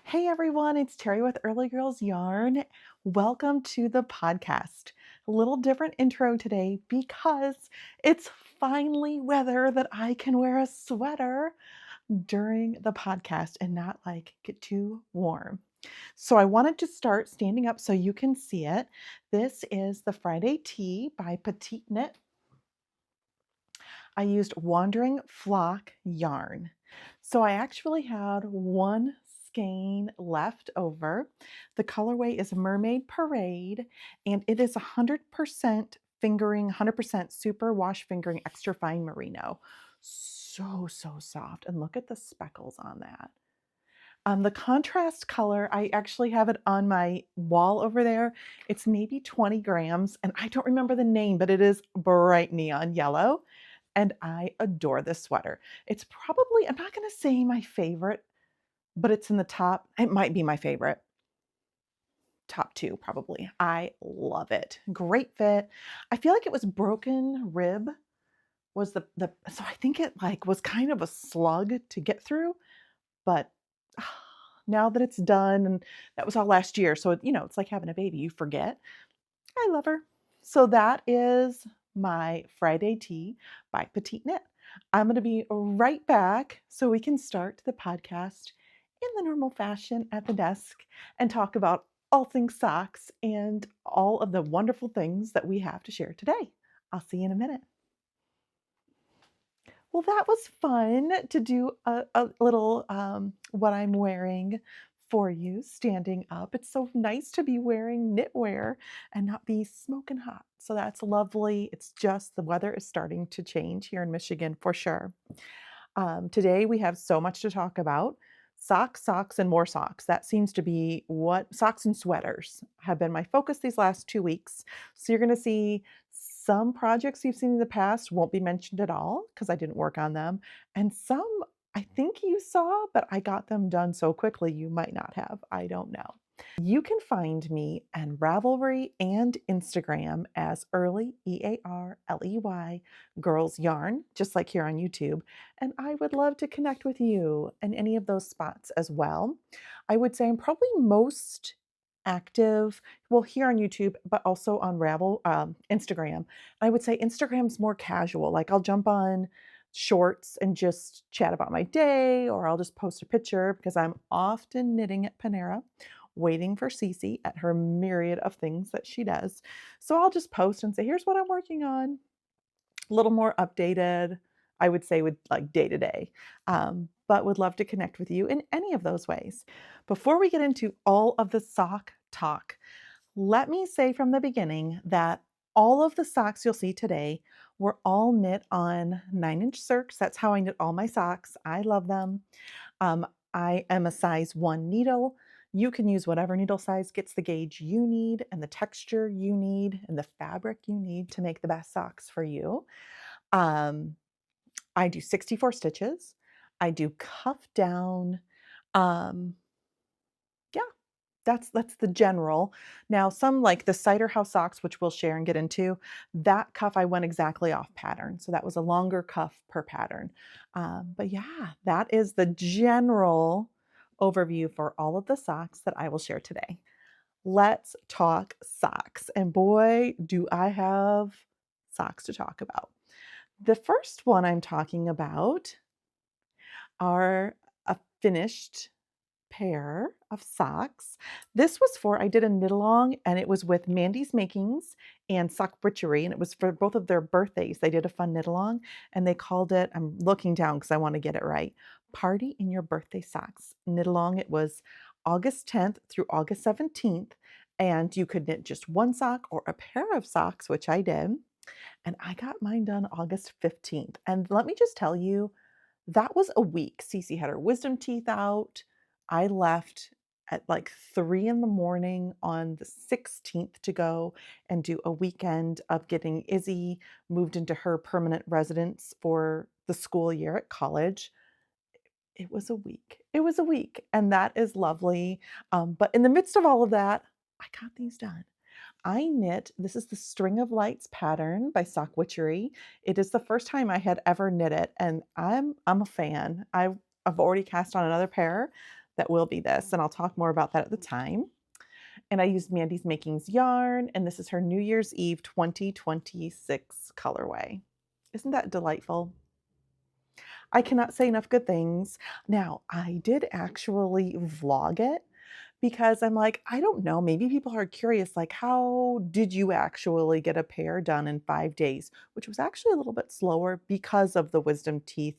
Hey everyone, it's Terry with Early Girls Yarn. Welcome to the podcast. A little different intro today because it's finally weather that I can wear a sweater during the podcast and not get too warm. So I wanted to start standing up so you can see it. This is the Friday Tee by Petite Knit. I used Wandering Flock yarn. So I actually had one skein left over. The colorway is Mermaid Parade, and it is 100% fingering, 100% super wash fingering extra fine merino. So soft. And look at the speckles on that. The contrast color, I actually have it on my wall over there. It's maybe 20 grams, and I don't remember the name, but it is bright neon yellow. And I adore this sweater. It's probably, I'm not going to say my favorite, but it's in the top. It might be my favorite. Top two, probably. I love it. Great fit. I feel like it was broken rib was so I think it was kind of a slug to get through, but now that it's done, and that was all last year, so it's like having a baby, you forget. I love her. So that is my Friday Tee by Petite Knit. I'm going to be right back so we can start the podcast in the normal fashion at the desk and talk about all things socks and all of the wonderful things that we have to share today. I'll see you in a minute. Well, that was fun to do a little what I'm wearing for you standing up. It's so nice to be wearing knitwear and not be smoking hot. So that's lovely. It's just the weather is starting to change here in Michigan for sure. Today we have so much to talk about. Socks, socks, and more socks. That seems to be what socks and sweaters have been my focus these last 2 weeks. So you're going to see some projects you've seen in the past won't be mentioned at all because I didn't work on them. And some I think you saw, but I got them done so quickly you might not have. I don't know. You can find me on Ravelry and Instagram as Early, Earley, Girls Yarn, just like here on YouTube. And I would love to connect with you in any of those spots as well. I would say I'm probably most active, well, here on YouTube, but also on Instagram. I would say Instagram's more casual. Like I'll jump on shorts and just chat about my day, or I'll just post a picture because I'm often knitting at Panera waiting for Cece at her myriad of things that she does. So I'll just post and say, here's what I'm working on. A little more updated, I would say, with like day to day. But would love to connect with you in any of those ways. Before we get into all of the sock talk, let me say from the beginning that all of the socks you'll see today were all knit on 9-inch circs. That's how I knit all my socks. I love them. I am a size 1 needle. You can use whatever needle size gets the gauge you need and the texture you need and the fabric you need to make the best socks for you. I do 64 stitches. I do cuff down. Um, yeah, that's the general. Now, some like the Cider House socks, which we'll share and get into, that cuff I went exactly off pattern. So that was a longer cuff per pattern. But yeah, that is the general overview for all of the socks that I will share today. Let's talk socks. And boy, do I have socks to talk about. The first one I'm talking about are a finished pair of socks. This was for, I did a knit along and it was with Mandi's Makings and Sock Witchery, and it was for both of their birthdays. They did a fun knit along and they called it, I'm looking down because I want to get it right, Party in Your Birthday Socks knit along. It was August 10th through August 17th, and you could knit just one sock or a pair of socks, which I did. And I got mine done August 15th. And let me just tell you, that was a week. Cece had her wisdom teeth out. I left at like 3 in the morning on the 16th to go and do a weekend of getting Izzy moved into her permanent residence for the school year at college. It was a week. It was a week. And that is lovely. But in the midst of all of that, I got these done. I knit, this is the String of Lights pattern by Sock Witchery. It is the first time I had ever knit it, and I'm a fan. I've already cast on another pair that will be this, and I'll talk more about that at the time. And I used Mandi's Makings yarn, and this is her New Year's Eve 2026 colorway. Isn't that delightful? I cannot say enough good things. Now, I did actually vlog it because I'm like, I don't know, maybe people are curious, like, how did you actually get a pair done in 5 days? Which was actually a little bit slower because of the wisdom teeth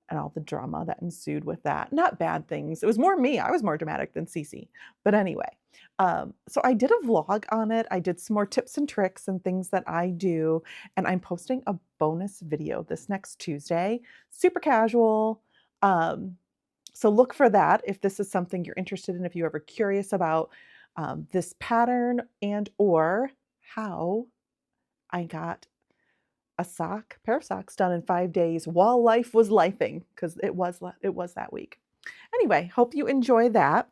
and all the drama that ensued with that. Not bad things. It was more me. I was more dramatic than Cece. But anyway, so I did a vlog on it. I did some more tips and tricks and things that I do. And I'm posting a bonus video this next Tuesday. Super casual. So look for that if this is something you're interested in, if you're ever curious about this pattern and or how I got a pair of socks done in 5 days while life was lifing, because it was that week. Anyway, hope you enjoy that.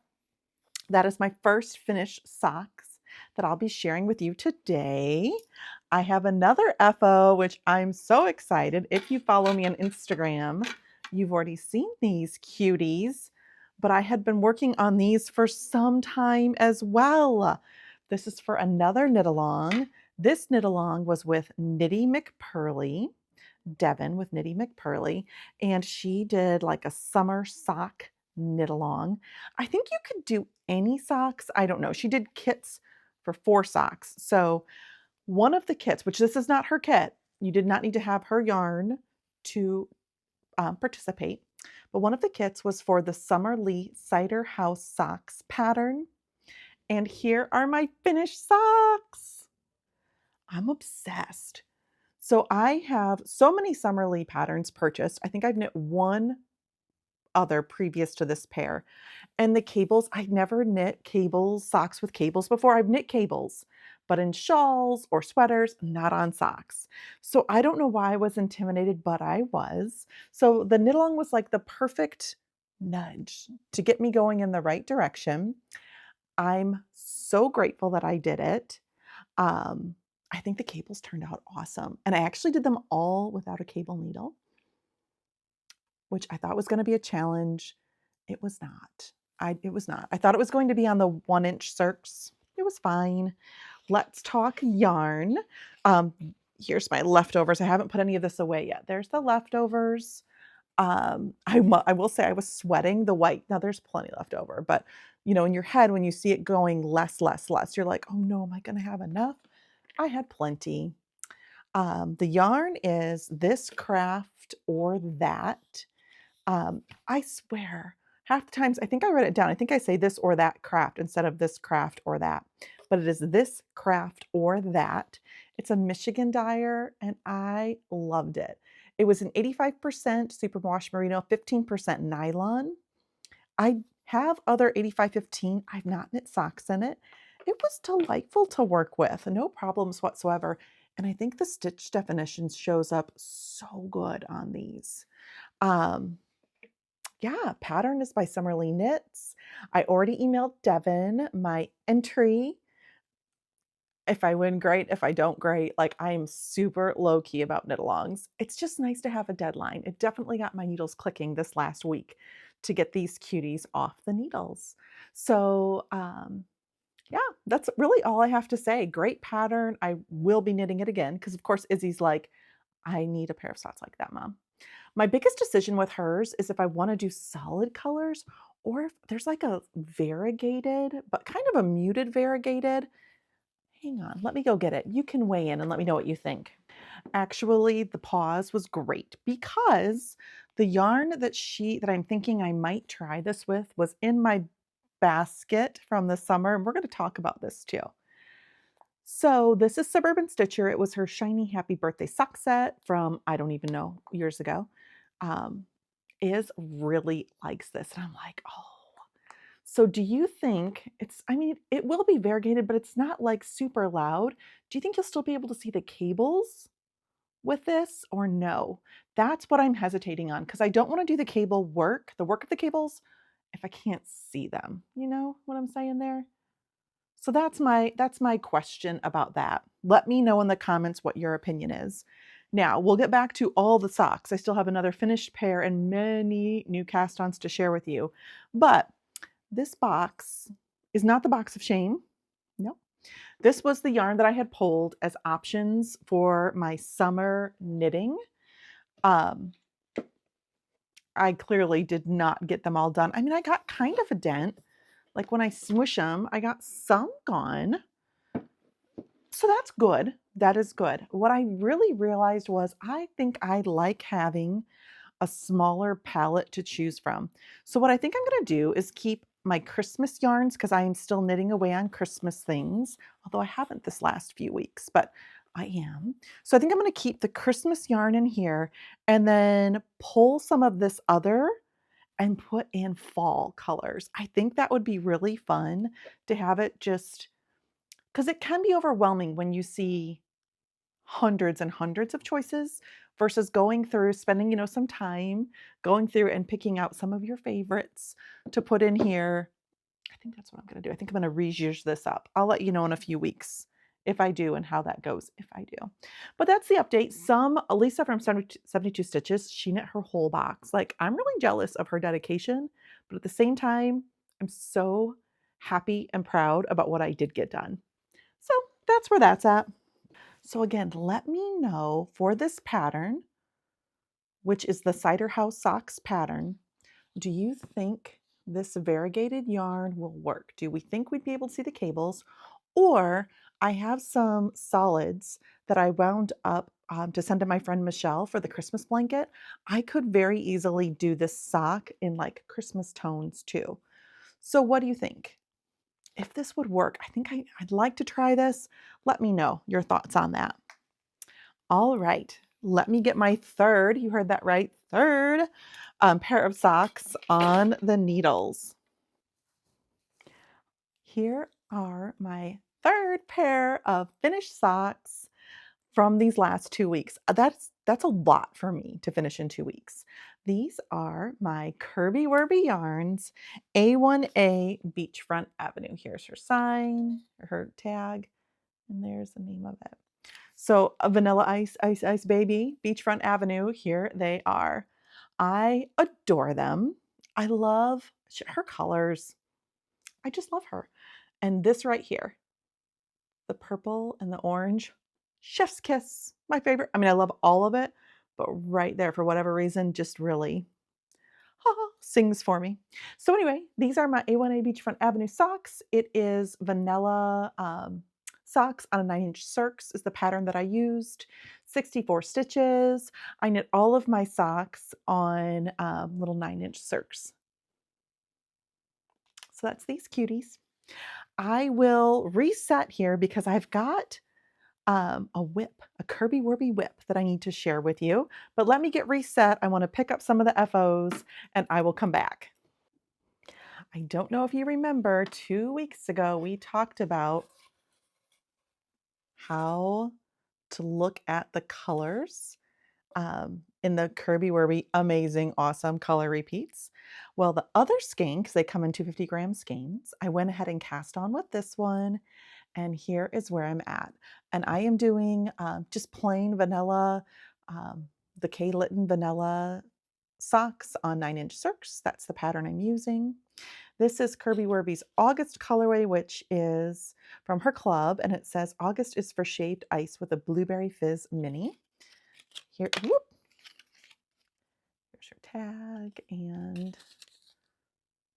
That is my first finished socks that I'll be sharing with you today. I have another FO, which I'm so excited. If you follow me on Instagram, you've already seen these cuties, but I had been working on these for some time as well. This is for another knit along. This knit along was with Knitty McPurley, Devin with Knitty McPurley, and she did like a summer sock knit along. I think you could do any socks. I don't know. She did kits for 4 socks. So one of the kits, which this is not her kit, you did not need to have her yarn to participate, but one of the kits was for the Summerly Cider House socks pattern. And here are my finished socks. I'm obsessed. So I have so many Summerly patterns purchased. I think I've knit one other previous to this pair. And the cables, I never knit cables, socks with cables before. I've knit cables, but in shawls or sweaters, not on socks. So I don't know why I was intimidated, but I was. So the knit along was like the perfect nudge to get me going in the right direction. I'm so grateful that I did it. I think the cables turned out awesome. And I actually did them all without a cable needle, which I thought was going to be a challenge. It was not. It was not. I thought it was going to be on the 1-inch circs. It was fine. Let's talk yarn. Here's my leftovers. I haven't put any of this away yet. There's the leftovers. I will say I was sweating the white. Now there's plenty left over, but you know, in your head, when you see it going less, you're like, oh no, am I going to have enough? I had plenty. The yarn is this craft or that. I swear, half the times, I think I wrote it down. I think I say this or that craft instead of this craft or that, but it is this craft or that. It's a Michigan dyer and I loved it. It was an 85% superwash merino, 15% nylon. I have other 85-15. I've not knit socks in it. It was delightful to work with, no problems whatsoever. And I think the stitch definition shows up so good on these. Yeah, pattern is by Summerly Knits. I already emailed Devin my entry. If I win, great. If I don't, great. Like, I'm super low key about knit alongs. It's just nice to have a deadline. It definitely got my needles clicking this last week to get these cuties off the needles. So, yeah, that's really all I have to say. Great pattern. I will be knitting it again because, of course, Izzy's like, I need a pair of socks like that, Mom. My biggest decision with hers is if I want to do solid colors or if there's like a variegated, but kind of a muted variegated. Hang on, let me go get it. You can weigh in and let me know what you think. Actually, the pause was great because the yarn that I'm thinking I might try this with was in my basket from the summer, and we're going to talk about this too. So this is Suburban Stitcher. It was her Shiny Happy Birthday sock set from, I don't even know, years ago. Is really likes this. And I'm like, oh. So do you think I mean, it will be variegated, but it's not like super loud. Do you think you'll still be able to see the cables with this or no? That's what I'm hesitating on because I don't want to do the work of the cables, if I can't see them. You know what I'm saying there? So that's my question about that. Let me know in the comments what your opinion is. Now, we'll get back to all the socks. I still have another finished pair and many new cast-ons to share with you. But this box is not the box of shame. No, this was the yarn that I had pulled as options for my summer knitting. Um, I clearly did not get them all done. I mean, I got kind of a dent. Like when I smush them, I got some gone. So that's good. That is good. What I really realized was I think I like having a smaller palette to choose from. So what I think I'm going to do is keep my Christmas yarns because I am still knitting away on Christmas things, although I haven't this last few weeks, but I am. So I think I'm going to keep the Christmas yarn in here and then pull some of this other and put in fall colors. I think that would be really fun to have it just because it can be overwhelming when you see hundreds and hundreds of choices versus going through, spending, some time going through and picking out some of your favorites to put in here. I think that's what I'm going to do. I think I'm going to reuse this up. I'll let you know in a few weeks if I do and how that goes if I do. But that's the update. Lisa from 72 Stitches, she knit her whole box. Like, I'm really jealous of her dedication, but at the same time, I'm so happy and proud about what I did get done. So that's where that's at. So again, let me know for this pattern, which is the Cider House Socks pattern, do you think this variegated yarn will work? Do we think we'd be able to see the cables? Or I have some solids that I wound up to send to my friend Michelle for the Christmas blanket. I could very easily do this sock in like Christmas tones too. So what do you think? If this would work, I think I'd like to try this. Let me know your thoughts on that. All right, let me get my third, you heard that right, third pair of socks on the needles. Here are my third pair of finished socks from these last 2 weeks. That's a lot for me to finish in 2 weeks. These are my Kirby Wirby yarns, A1A Beachfront Avenue. Here's her sign, her tag, and there's the name of it. So a Vanilla Ice, Ice, Ice Baby, Beachfront Avenue, here they are. I adore them. I love her colors. I just love her. And this right here, the purple and the orange, chef's kiss, my favorite. I mean, I love all of it, but right there, for whatever reason, just really sings for me. So anyway, these are my A1A Beachfront Avenue socks. It is vanilla socks on a 9-inch circs is the pattern that I used. 64 stitches. I knit all of my socks on little 9-inch circs. So that's these cuties. I will reset here because I've got a WIP, a Kirby Wirby WIP that I need to share with you. But let me get reset. I want to pick up some of the FOs and I will come back. I don't know if you remember, 2 weeks ago, we talked about how to look at the colors in the Kirby Wirby amazing, awesome color repeats. Well, the other skein, because they come in 250-gram skeins, I went ahead and cast on with this one. And here is where I'm at. And I am doing just plain vanilla, the K Litten vanilla socks on 9-inch circs. That's the pattern I'm using. This is Kirby Wirby's August colorway, which is from her club, and it says August is for shaved ice with a blueberry fizz mini. Here, whoop. Here's her tag and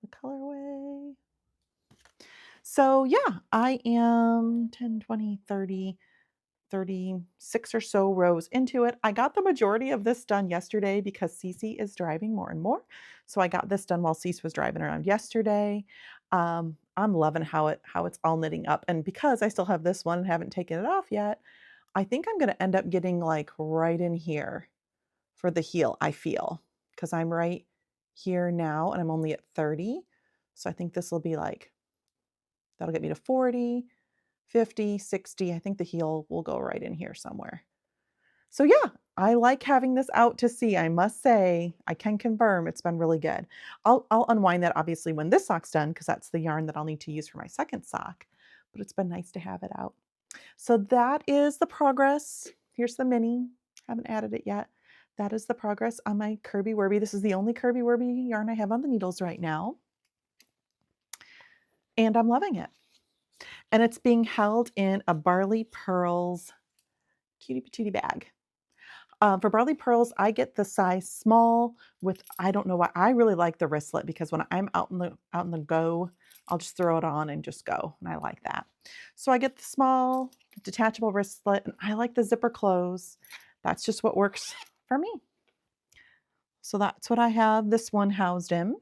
the colorway. So yeah, I am 10, 20, 30, 36 or so rows into it. I got the majority of this done yesterday because Cece is driving more and more. So I got this done while Cece was driving around yesterday. I'm loving how it's all knitting up. And because I still have this one and haven't taken it off yet, I think I'm going to end up getting like right in here for the heel, I feel, because I'm right here now and I'm only at 30. So I think this will be like, that'll get me to 40. 50, 60. I think the heel will go right in here somewhere. So yeah, I like having this out to sea. I must say, I can confirm it's been really good. I'll unwind that obviously when this sock's done because that's the yarn that I'll need to use for my second sock, but it's been nice to have it out. So that is the progress. Here's the mini. Haven't added it yet. That is the progress on my Kirby Wirby. This is the only Kirby Wirby yarn I have on the needles right now. and I'm loving it. And it's being held in a Barley Pearls cutie patootie bag. For Barley Pearls, I get the size small with, I don't know why, I really like the wristlet because when I'm out in the go, I'll just throw it on and just go, and I like that. So I get the small detachable wristlet, and I like the zipper close. That's just what works for me. So that's what I have this one housed in.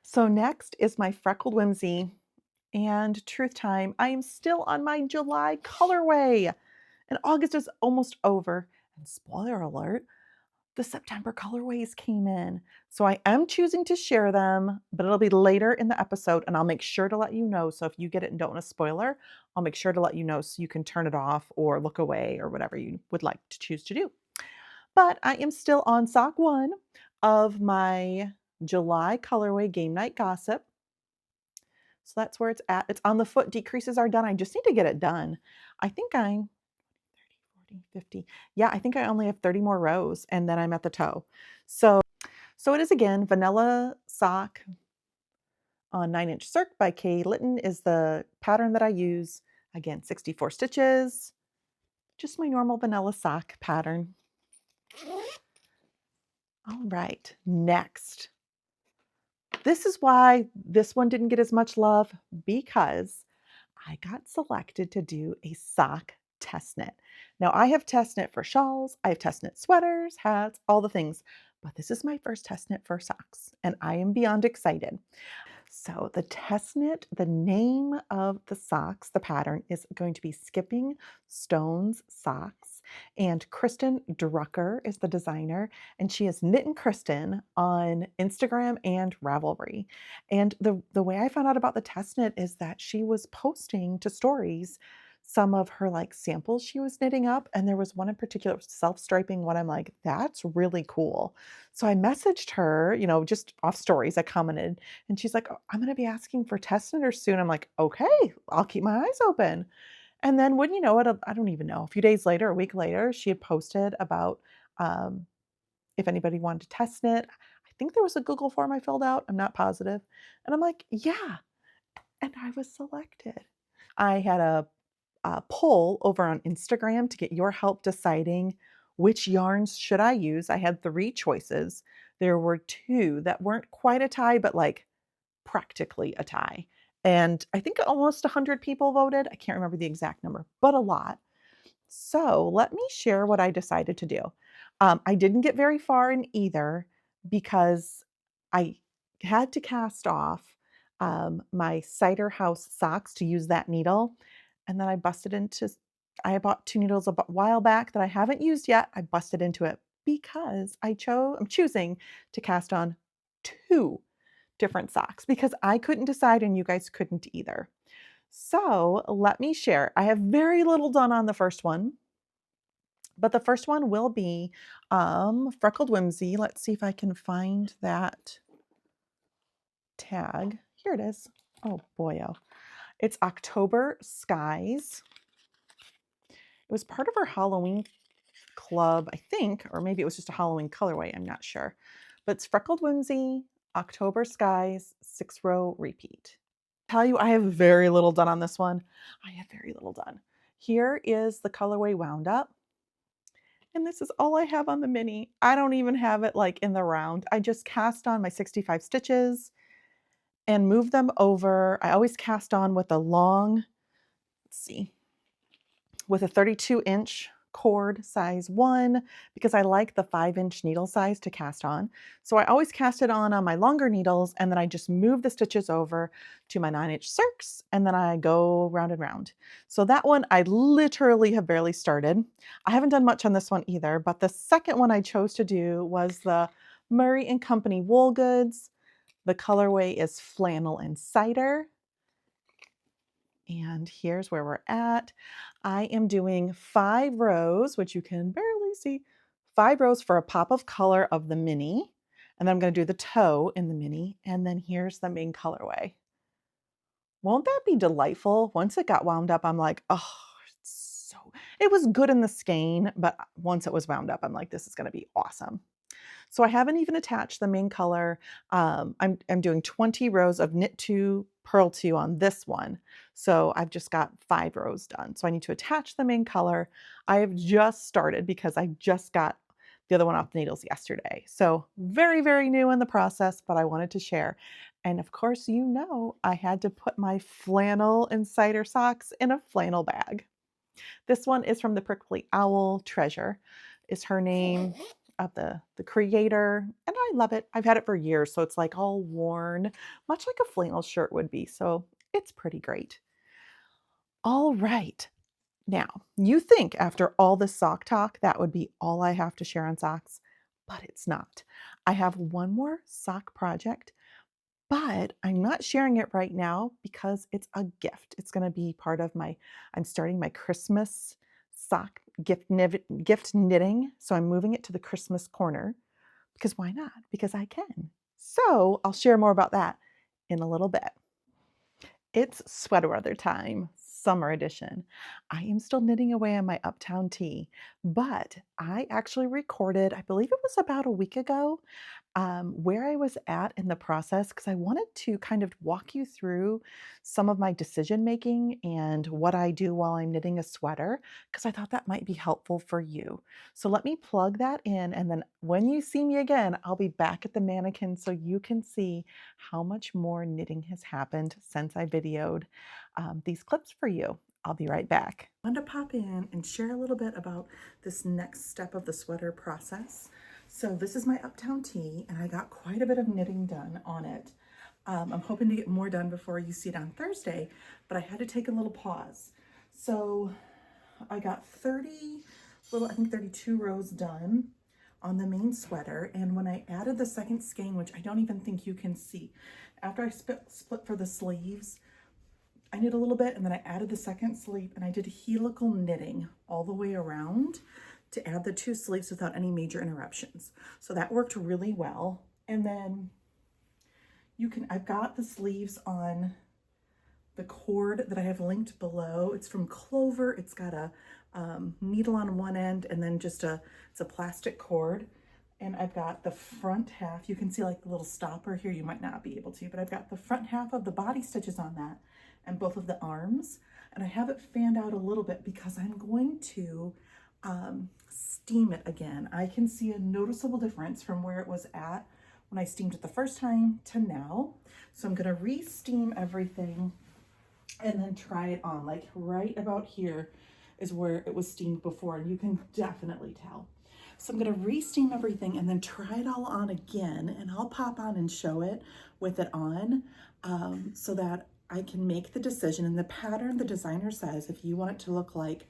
So next is my Freckled Whimsy and truth time. I am still on my July colorway, and August is almost over. And spoiler alert, the September colorways came in. So I am choosing to share them, but it'll be later in the episode, and I'll make sure to let you know. So if you get it and don't want a spoiler, I'll make sure to let you know so you can turn it off or look away or whatever you would like to choose to do. But I am still on sock 1 of my July colorway Game Night Gossip. So that's where it's at. It's on the foot. Decreases are done. I just need to get it done. I think I'm 30, 40, 50. Yeah, I think I only have 30 more rows and then I'm at the toe. So it is again vanilla sock on 9-inch circ by Kay Litton is the pattern that I use. Again, 64 stitches. Just my normal vanilla sock pattern. All right, next. This is why this one didn't get as much love, because I got selected to do a sock test knit. Now I have test knit for shawls, I have test knit sweaters, hats, all the things, but this is my first test knit for socks, and I am beyond excited. So the test knit, the name of the socks, the pattern is going to be Skipping Stones Socks. And Kristen Drucker is the designer, and she is Knit and Kristen on Instagram and Ravelry. And the way I found out about the test knit is that she was posting to stories some of her like samples she was knitting up, and there was one in particular, self-striping one. I'm like, that's really cool. So I messaged her, just off stories. I commented, and she's like, "Oh, I'm going to be asking for test knitters soon." I'm like, okay, I'll keep my eyes open. And then when you know it, I don't even know, a few days later, a week later, she had posted about um, if anybody wanted to test knit. I think there was a Google form I filled out. I'm not positive. And I'm like, yeah. And I was selected. I had a poll over on Instagram to get your help deciding which yarns should I use. I had 3 choices. There were 2 that weren't quite a tie, but like practically a tie. And I think almost 100 people voted. I can't remember the exact number, but a lot. So let me share what I decided to do. I didn't get very far in either because I had to cast off my Cider House socks to use that needle. And then I bought 2 needles a while back that I haven't used yet. I busted into it because I'm choosing to cast on 2 different socks because I couldn't decide and you guys couldn't either. So let me share. I have very little done on the first one, but the first one will be Freckled Whimsy. Let's see if I can find that tag. Here it is. Oh boy, oh. It's October Skies. It was part of our Halloween club, I think, or maybe it was just a Halloween colorway. I'm not sure. But it's Freckled Whimsy, October Skies, 6-row repeat. Tell you, I have very little done on this one. I have very little done. Here is the colorway wound up. And this is all I have on the mini. I don't even have it like in the round. I just cast on my 65 stitches and move them over. I always cast on with a long, let's see, with a 32-inch cord size 1 because I like the 5-inch needle size to cast on. So I always cast it on my longer needles, and then I just move the stitches over to my 9-inch circs, and then I go round and round. So that one I literally have barely started. I haven't done much on this one either, but the second one I chose to do was the Murray and Company Wool Goods. The colorway is Flannel and Cider. And here's where we're at. I am doing 5 rows, which you can barely see, 5 rows for a pop of color of the mini. And then I'm going to do the toe in the mini. And then here's the main colorway. Won't that be delightful? Once it got wound up, I'm like, oh, it was good in the skein, but once it was wound up, I'm like, this is going to be awesome. So I haven't even attached the main color. I'm doing 20 rows of knit 2 purl 2 on this one. So I've just got 5 rows done. So I need to attach the main color. I have just started because I just got the other one off the needles yesterday. So very, very new in the process, but I wanted to share. And of course, I had to put my flannel and cider socks in a flannel bag. This one is from the Prickly Owl. Treasure is her name of the creator, and I love it. I've had it for years, so it's like all worn, much like a flannel shirt would be. So it's pretty great. All right. Now, you think after all this sock talk, that would be all I have to share on socks, but it's not. I have one more sock project, but I'm not sharing it right now because it's a gift. It's going to be part of I'm starting my Christmas sock gift knitting. So I'm moving it to the Christmas corner because why not? Because I can. So I'll share more about that in a little bit. It's sweater weather time, summer edition. I am still knitting away on my Uptown Tee, but I actually recorded, I believe it was about a week ago, where I was at in the process because I wanted to kind of walk you through some of my decision making and what I do while I'm knitting a sweater because I thought that might be helpful for you. So let me plug that in, and then when you see me again, I'll be back at the mannequin so you can see how much more knitting has happened since I videoed these clips for you. I'll be right back. I wanted to pop in and share a little bit about this next step of the sweater process. So this is my Uptown Tee, and I got quite a bit of knitting done on it. I'm hoping to get more done before you see it on Thursday, but I had to take a little pause. So I got I think 32 rows done on the main sweater. And when I added the second skein, which I don't even think you can see, after I split for the sleeves, I knit a little bit and then I added the second sleeve and I did helical knitting all the way around to add the 2 sleeves without any major interruptions. So that worked really well. And then I've got the sleeves on the cord that I have linked below. It's from Clover. It's got a needle on one end and then it's a plastic cord. And I've got the front half. You can see like the little stopper here. You might not be able to, but I've got the front half of the body stitches on that and both of the arms. And I have it fanned out a little bit because I'm going to steam it again. I can see a noticeable difference from where it was at when I steamed it the first time to now. So I'm going to re-steam everything and then try it on. Like right about here is where it was steamed before, and you can definitely tell. So I'm going to re-steam everything and then try it all on again, and I'll pop on and show it with it on so that I can make the decision. And the pattern the designer says, if you want it to look like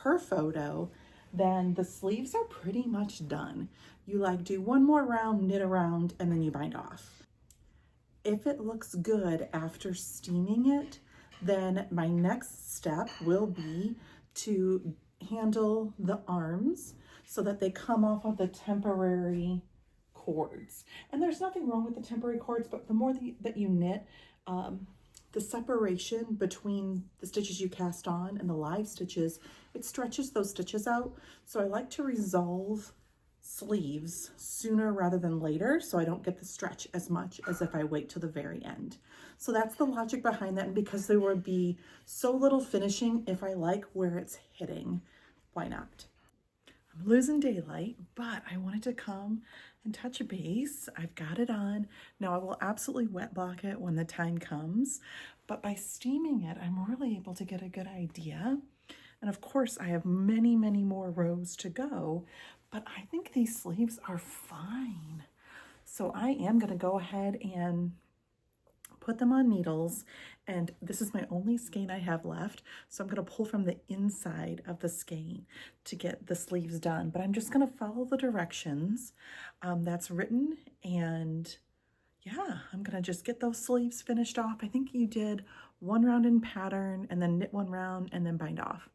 her photo, then the sleeves are pretty much done. You like do one more round, knit around, and then you bind off. If it looks good after steaming it, then my next step will be to handle the arms so that they come off of the temporary cords. And there's nothing wrong with the temporary cords, but the more that you knit, the separation between the stitches you cast on and the live stitches, it stretches those stitches out. So I like to resolve sleeves sooner rather than later so I don't get the stretch as much as if I wait till the very end. So that's the logic behind that, and because there would be so little finishing, if I like where it's hitting, why not? I'm losing daylight, but I wanted to come and touch base. I've got it on. Now I will absolutely wet block it when the time comes, but by steaming it, I'm really able to get a good idea. And of course, I have many, many more rows to go, but I think these sleeves are fine. So I am going to go ahead and put them on needles, and this is my only skein I have left, so I'm going to pull from the inside of the skein to get the sleeves done. But I'm just going to follow the directions that's written, and yeah, I'm going to just get those sleeves finished off. I think you did 1 round in pattern and then knit 1 round and then bind off.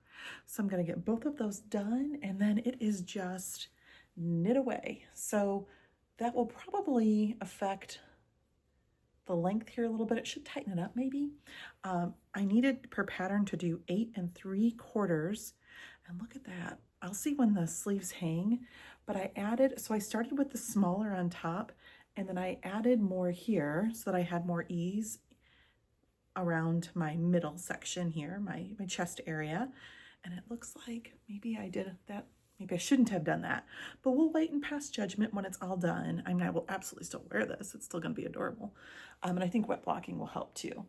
So I'm going to get both of those done, and then it is just knit away. So that will probably affect the length here a little bit. It should tighten it up maybe. I needed per pattern to do 8 3/4, and look at that. I'll see when the sleeves hang, but so I started with the smaller on top, and then I added more here so that I had more ease around my middle section here, my chest area. And it looks like maybe I did that. Maybe I shouldn't have done that, but we'll wait and pass judgment when it's all done. I mean, I will absolutely still wear this. It's still going to be adorable. And I think wet blocking will help too.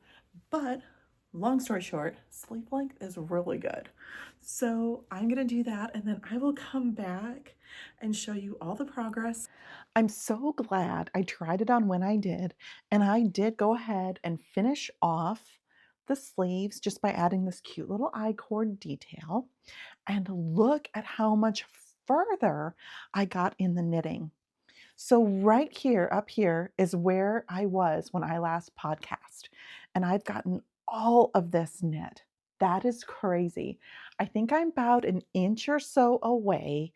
But long story short, sleeve length is really good. So I'm going to do that, and then I will come back and show you all the progress. I'm so glad I tried it on when I did, and I did go ahead and finish off the sleeves just by adding this cute little I-cord detail. And look at how much further I got in the knitting. So right here, up here, is where I was when I last podcast. And I've gotten all of this knit. That is crazy. I think I'm about an inch or so away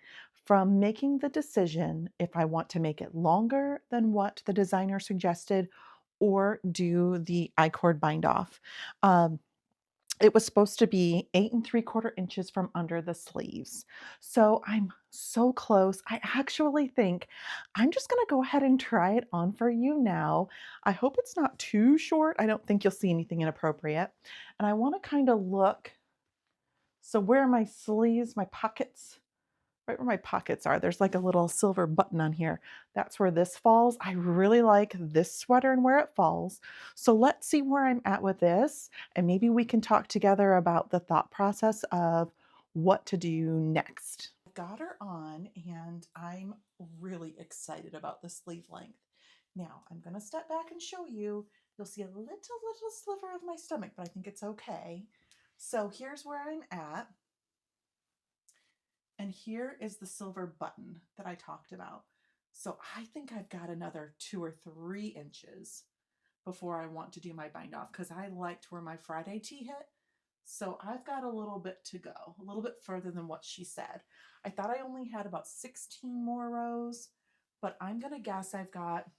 from making the decision if I want to make it longer than what the designer suggested or do the I-cord bind off. It was supposed to be 8 3/4 inches from under the sleeves. So I'm so close. I actually think I'm just going to go ahead and try it on for you now. I hope it's not too short. I don't think you'll see anything inappropriate. And I want to kind of look. So where are my sleeves, my pockets? Right where my pockets are, there's like a little silver button on here. That's where this falls. I really like this sweater and where it falls. So let's see where I'm at with this, and maybe we can talk together about the thought process of what to do next. I've got her on, and I'm really excited about the sleeve length. Now, I'm going to step back and show you. You'll see a little sliver of my stomach, but I think it's okay. So here's where I'm at. And here is the silver button that I talked about. So I think I've got another 2 or 3 inches before I want to do my bind off, because I liked where my Friday tee hit. So I've got a little bit to go, a little bit further than what she said. I thought I only had about 16 more rows, but I'm going to guess I've got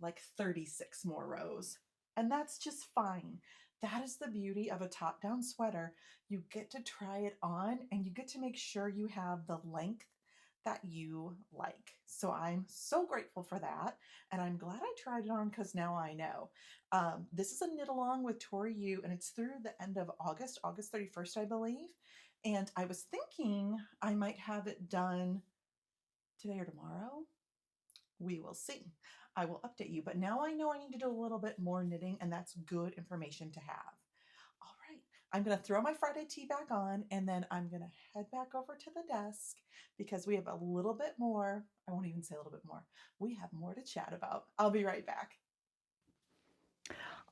like 36 more rows. And that's just fine. That is the beauty of a top-down sweater. You get to try it on and you get to make sure you have the length that you like. So I'm so grateful for that. And I'm glad I tried it on because now I know. This is a knit along with Tori Yu, and it's through the end of August, August 31st, I believe. And I was thinking I might have it done today or tomorrow. We will see. I will update you, but now I know I need to do a little bit more knitting, and that's good information to have. All right, I'm going to throw my Friday tee back on, and then I'm going to head back over to the desk because we have a little bit more. I won't even say a little bit more. We have more to chat about. I'll be right back.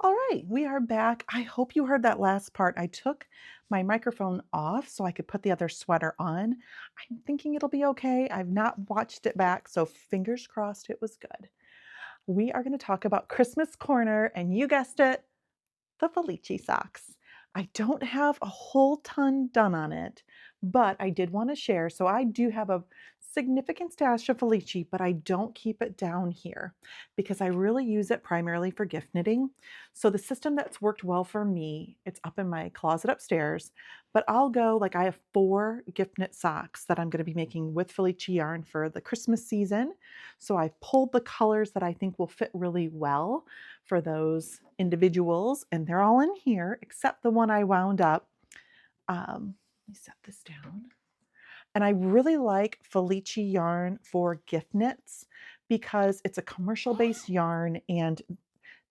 All right, we are back. I hope you heard that last part. I took my microphone off so I could put the other sweater on. I'm thinking it'll be okay. I've not watched it back, so fingers crossed it was good. We are going to talk about Christmas Corner, and you guessed it, the Felici socks. I don't have a whole ton done on it, but I did want to share. So I do have a significant stash of Felici, but I don't keep it down here because I really use it primarily for gift knitting. So the system that's worked well for me, it's up in my closet upstairs, but I'll go, like I have 4 gift knit socks that I'm going to be making with Felici yarn for the Christmas season. So I've pulled the colors that I think will fit really well for those individuals, and they're all in here except the one I wound up. Let me set this down. And I really like Felici yarn for gift knits because it's a commercial based yarn, and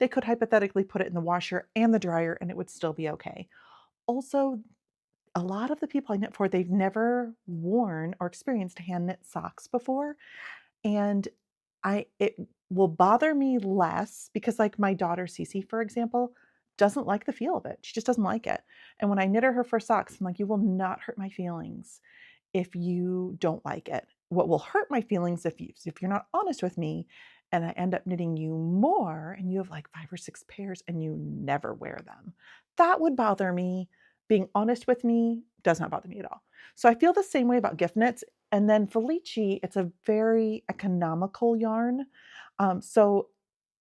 they could hypothetically put it in the washer and the dryer and it would still be okay. Also, a lot of the people I knit for, they've never worn or experienced hand knit socks before. And it will bother me less because, like, my daughter Cece, for example, doesn't like the feel of it. She just doesn't like it. And when I knit her for socks, I'm like, you will not hurt my feelings if you don't like it. What will hurt my feelings if you're not honest with me and I end up knitting you more and you have like 5 or 6 pairs and you never wear them. That would bother me. Being honest with me does not bother me at all. So I feel the same way about gift knits. And then Felici, it's a very economical yarn. So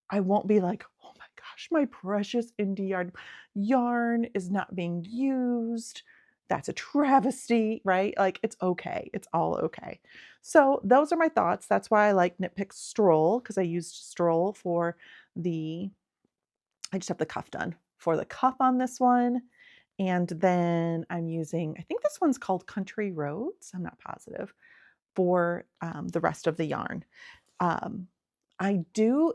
I won't be like, oh my gosh, my precious indie yarn is not being used. That's a travesty, right? Like, it's okay. It's all okay. So those are my thoughts. That's why I like Knit Pick Stroll, because I used Stroll for the I just have the cuff done for the cuff on this one. And then I'm using, I think this one's called Country Roads. I'm not positive for the rest of the yarn. Um,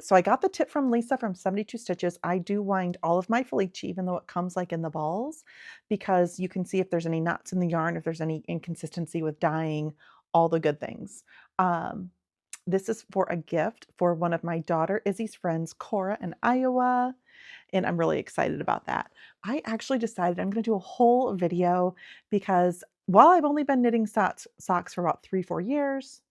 so I got the tip from Lisa from 72 Stitches. I do wind all of my Felici, even though it comes like in the balls, because you can see if there's any knots in the yarn, if there's any inconsistency with dyeing, all the good things. This is for a gift for one of my daughter Izzy's friends, Cora in Iowa, and I'm really excited about that. I actually decided I'm going to do a whole video because while I've only been knitting socks for about 3 years,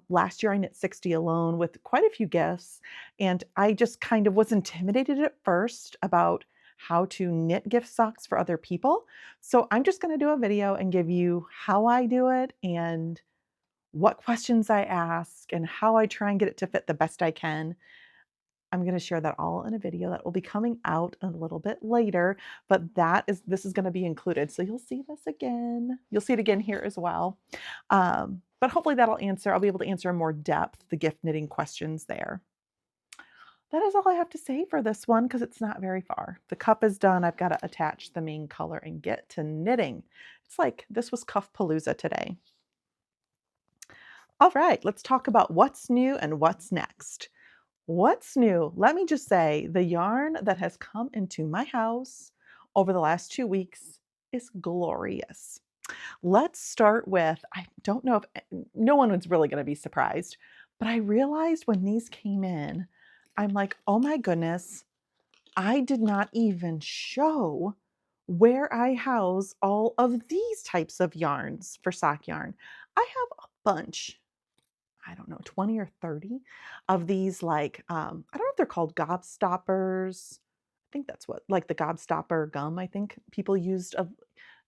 last year I knit 60 alone with quite a few gifts, and I just kind of was intimidated at first about how to knit gift socks for other people. So I'm just going to do a video and give you how I do it and what questions I ask and how I try and get it to fit the best I can. I'm going to share that all in a video that will be coming out a little bit later, but this is going to be included. So you'll see this again. You'll see it again here as well. But hopefully I'll be able to answer in more depth the gift knitting questions there. That is all I have to say for this one because it's not very far. The cup is done. I've got to attach the main color and get to knitting. It's like this was Cuff Palooza today. All right, let's talk about what's new and what's next. What's new? Let me just say the yarn that has come into my house over the last 2 weeks is glorious. Let's start with, I don't know if no one was really going to be surprised, but I realized when these came in, I'm like, oh my goodness, I did not even show where I house all of these types of yarns for sock yarn. I have a bunch. I don't know, 20 or 30 of these, like, I don't know if they're called gobstoppers. I think that's what, like the gobstopper gum, I think people used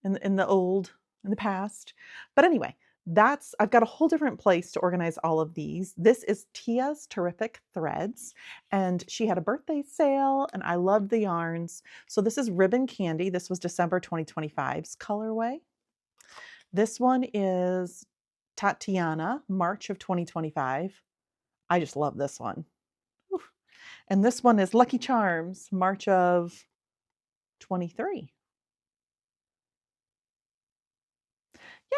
in the past. But anyway, I've got a whole different place to organize all of these. This is Tia's Terrific Threads, and she had a birthday sale, and I loved the yarns. So this is Ribbon Candy. This was December 2025's colorway. This one is Tatiana, March of 2025. I just love this one. Oof. And this one is Lucky Charms, March of 23.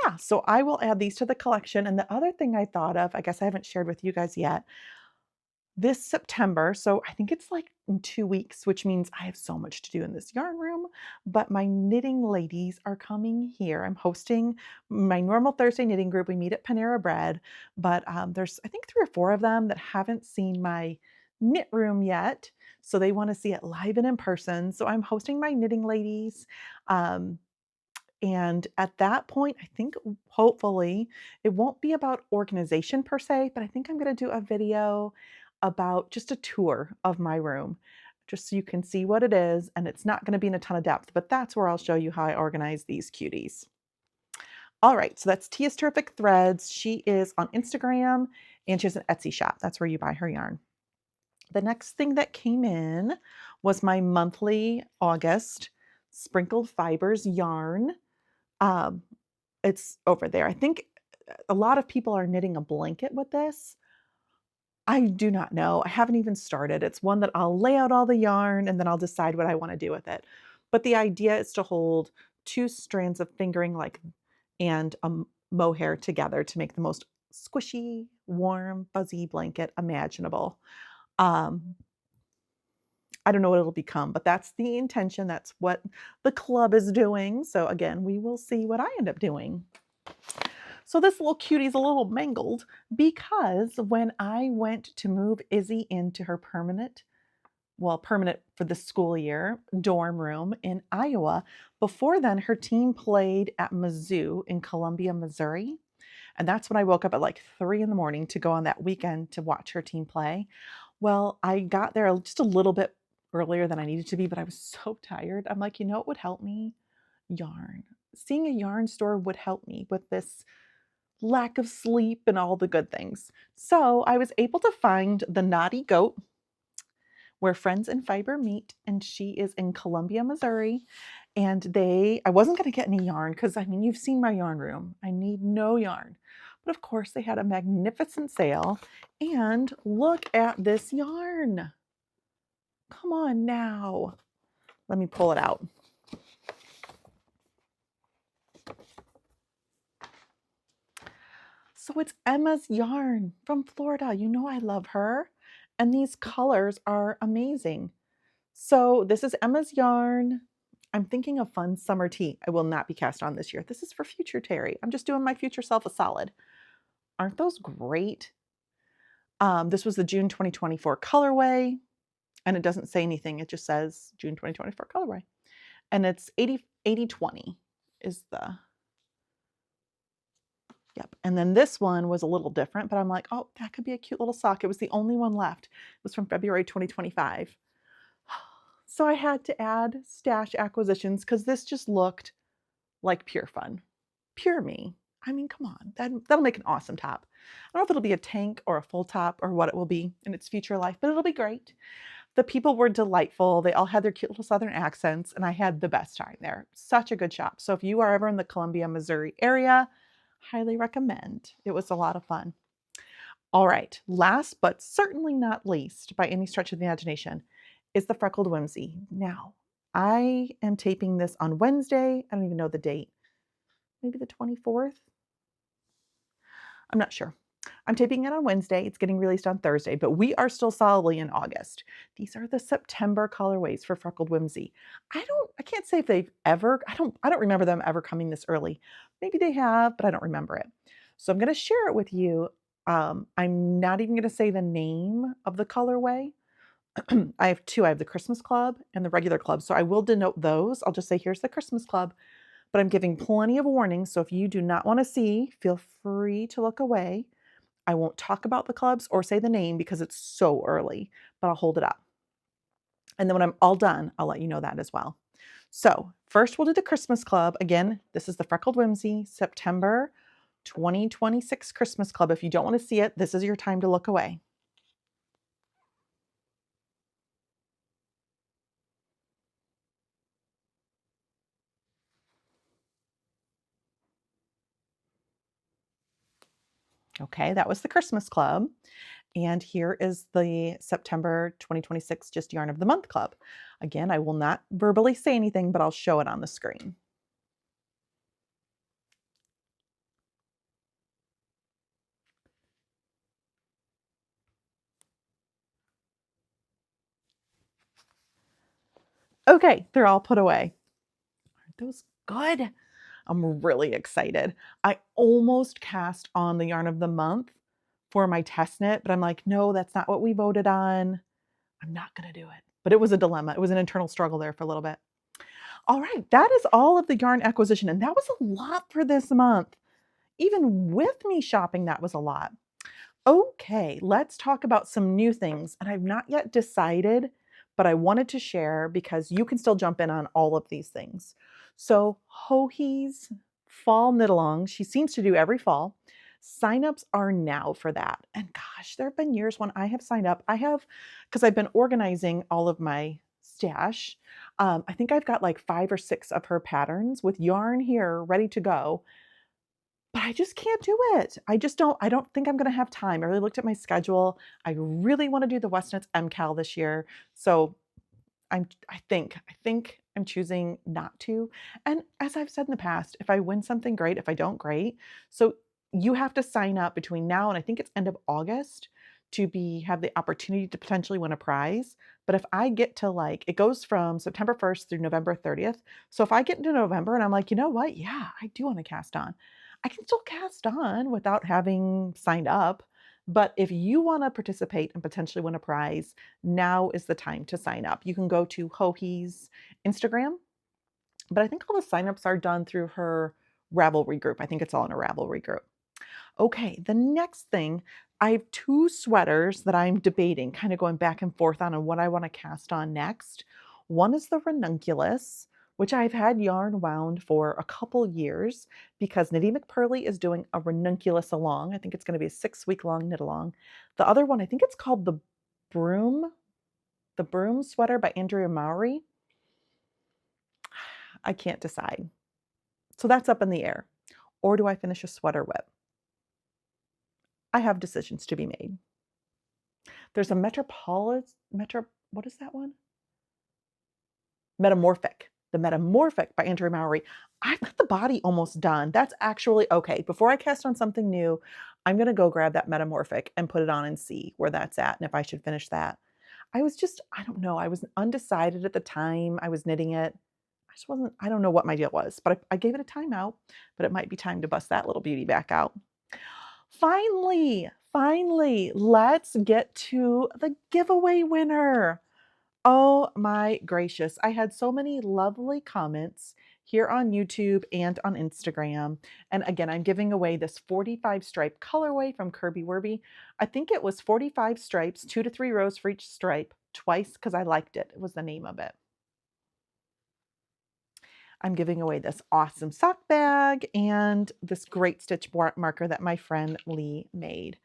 Yeah, so I will add these to the collection. And the other thing I thought of, I guess I haven't shared with you guys yet, this September, so I think it's like in 2 weeks, which means I have so much to do in this yarn room, but my knitting ladies are coming here. I'm hosting my normal Thursday knitting group. We meet at Panera Bread, but there's, I think, 3 or 4 of them that haven't seen my knit room yet, so they want to see it live and in person. So I'm hosting my knitting ladies. And at that point, I think hopefully it won't be about organization per se, but I think I'm going to do a video about just a tour of my room, just so you can see what it is. And it's not going to be in a ton of depth, but that's where I'll show you how I organize these cuties. All right, so that's Tia's Terrific Threads. She is on Instagram and she has an Etsy shop. That's where you buy her yarn. The next thing that came in was my monthly August Sprinkled Fibers yarn. It's over there. I think a lot of people are knitting a blanket with this. I do not know. I haven't even started. It's one that I'll lay out all the yarn and then I'll decide what I want to do with it. But the idea is to hold 2 strands of fingering like and a mohair together to make the most squishy, warm, fuzzy blanket imaginable. I don't know what it'll become, but that's the intention. That's what the club is doing. So again, we will see what I end up doing. So this little cutie's a little mangled because when I went to move Izzy into her permanent for the school year, dorm room in Iowa, before then her team played at Mizzou in Columbia, Missouri. And that's when I woke up at like 3 in the morning to go on that weekend to watch her team play. Well, I got there just a little bit earlier than I needed to be, but I was so tired. I'm like, you know what would help me? Yarn. Seeing a yarn store would help me with this lack of sleep and all the good things. So I was able to find the Naughty Goat, where Friends and Fiber meet, and she is in Columbia, Missouri. And I wasn't going to get any yarn because, I mean, you've seen my yarn room. I need no yarn. But of course, they had a magnificent sale. And look at this yarn. Come on now. Let me pull it out. So it's Emma's yarn from Florida. You know I love her. And these colors are amazing. So this is Emma's yarn. I'm thinking of fun summer tea. I will not be cast on this year. This is for future Terry. I'm just doing my future self a solid. Aren't those great? This was the June 2024 colorway, and it doesn't say anything. It just says June 2024 colorway. And it's 80/20 is the, yep. And then this one was a little different, but I'm like, oh, that could be a cute little sock. It was the only one left. It was from February 2025. So I had to add stash acquisitions because this just looked like pure fun. Pure me. I mean, come on, that'll make an awesome top. I don't know if it'll be a tank or a full top or what it will be in its future life, but it'll be great. The people were delightful. They all had their cute little Southern accents, and I had the best time there. Such a good shop. So if you are ever in the Columbia, Missouri area, highly recommend. It was a lot of fun. All right, last but certainly not least, by any stretch of the imagination, is the Freckled Whimsy. Now, I am taping this on Wednesday. I don't even know the date. Maybe the 24th? I'm not sure. I'm taping it on Wednesday. It's getting released on Thursday, but we are still solidly in August. These are the September colorways for Freckled Whimsy. I can't say if they've ever, I don't remember them ever coming this early. Maybe they have, but I don't remember it. So I'm going to share it with you. I'm not even going to say the name of the colorway. I have two. I have the Christmas Club and the regular club. So I will denote those. I'll just say, here's the Christmas Club, but I'm giving plenty of warnings. So if you do not want to see, feel free to look away. I won't talk about the clubs or say the name because it's so early, but I'll hold it up. And then when I'm all done, I'll let you know that as well. So first we'll do the Christmas Club. Again, this is the Freckled Whimsy September 2026 Christmas Club. If you don't want to see it, this is your time to look away. Okay, that was the Christmas Club. And here is the September 2026 Just Yarn of the Month Club. Again, I will not verbally say anything, but I'll show it on the screen. Okay, they're all put away. Aren't those good? I'm really excited. I almost cast on the Yarn of the Month for my test knit, but I'm like, no, that's not what we voted on. I'm not going to do it. But it was a dilemma. It was an internal struggle there for a little bit. All right, that is all of the yarn acquisition. And that was a lot for this month. Even with me shopping, that was a lot. Okay, let's talk about some new things. And I've not yet decided, but I wanted to share because you can still jump in on all of these things. So Hohi's fall knit along, she seems to do every fall. Signups are now for that. And gosh, there have been years when I have signed up. Because I've been organizing all of my stash. I think I've got like 5 or 6 of her patterns with yarn here ready to go. But I just can't do it. I don't think I'm going to have time. I really looked at my schedule. I really want to do the Westnuts MCAL this year. So I think I'm choosing not to. And as I've said in the past, if I win something, great. If I don't, great. So you have to sign up between now and I think it's end of August to have the opportunity to potentially win a prize. But if I get to it goes from September 1st through November 30th. So if I get into November and I'm like, you know what? Yeah, I do want to cast on. I can still cast on without having signed up. But if you want to participate and potentially win a prize, now is the time to sign up. You can go to Hohi's Instagram, but I think all the signups are done through her Ravelry group. I think it's all in a Ravelry group. Okay, the next thing, I have 2 sweaters that I'm debating, kind of going back and forth on what I want to cast on next. One is the ranunculus, which I've had yarn wound for a couple years because Knitty McPurley is doing a ranunculus along. I think it's going to be a 6-week-long knit along. The other one, I think it's called the broom sweater by Andrea Mowry. I can't decide. So that's up in the air. Or do I finish a sweater WIP? I have decisions to be made. There's a what is that one? Metamorphic. The Metamorphic by Andrea Mowry. I've got the body almost done. That's actually okay. Before I cast on something new, I'm going to go grab that Metamorphic and put it on and see where that's at and if I should finish that. I don't know. I was undecided at the time I was knitting it. I don't know what my deal was, but I gave it a timeout, but it might be time to bust that little beauty back out. Finally, let's get to the giveaway winner. Oh my gracious. I had so many lovely comments here on YouTube and on Instagram. And again, I'm giving away this 45 stripe colorway from Kirby Wirby. I think it was 45 stripes, 2 to 3 rows for each stripe, twice because I liked it. It was the name of it. I'm giving away this awesome sock bag and this great stitch marker that my friend Lee made.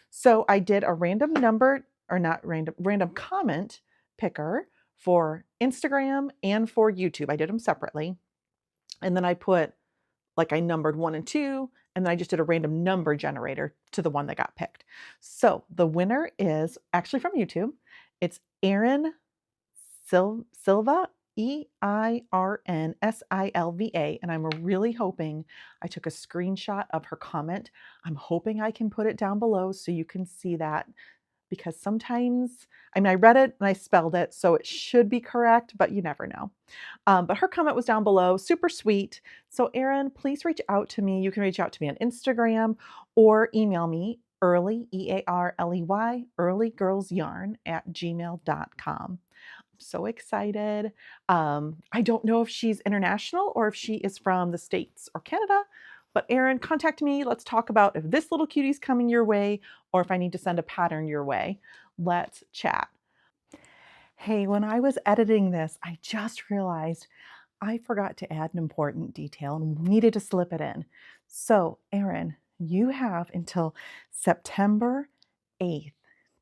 So I did a random number, or not random, random comment picker for Instagram and for YouTube. I did them separately. And then I put, like, I numbered 1 and 2, and then I just did a random number generator to the one that got picked. So the winner is actually from YouTube. It's Erin Silva, EIRNSILVA, and I'm really hoping I took a screenshot of her comment. I'm hoping I can put it down below so you can see that, because sometimes, I mean, I read it and I spelled it, so it should be correct, but you never know. But her comment was down below, super sweet. So Erin, please reach out to me. You can reach out to me on Instagram or email me early, EARLEY, earlygirlsyarn@gmail.com. So excited. I don't know if she's international or if she is from the States or Canada, but Erin, contact me. Let's talk about if this little cutie's coming your way or if I need to send a pattern your way. Let's chat. Hey, when I was editing this, I just realized I forgot to add an important detail and needed to slip it in. So, Erin, you have until September 8th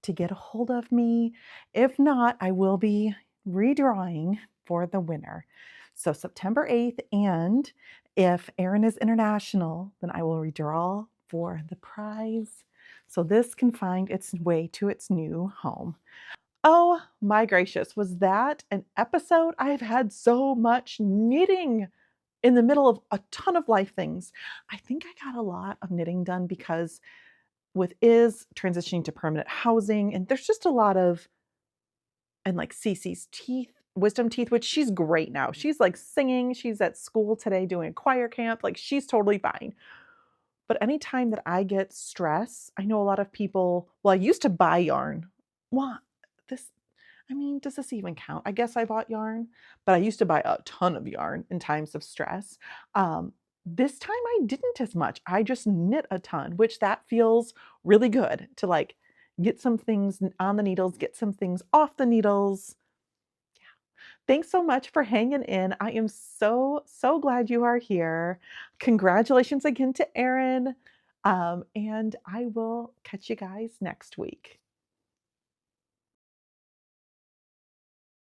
to get a hold of me. If not, I will be redrawing for the winner. So September 8th, and if Erin is international, then I will redraw for the prize so this can find its way to its new home. Oh my gracious, was that an episode? I've had so much knitting in the middle of a ton of life things. I think I got a lot of knitting done because with Iz transitioning to permanent housing, and there's just a lot of, and like Cece's wisdom teeth, which she's great now. She's like singing, she's at school today doing choir camp, like she's totally fine. But anytime that I get stress, I know a lot of people, well, I used to buy yarn. Well, this, I mean, does this even count? I guess I bought yarn, but I used to buy a ton of yarn in times of stress. This time I didn't as much. I just knit a ton, which that feels really good to like get some things on the needles, get some things off the needles. Thanks so much for hanging in. I am so glad you are here. Congratulations again to Erin. And I will catch you guys next week.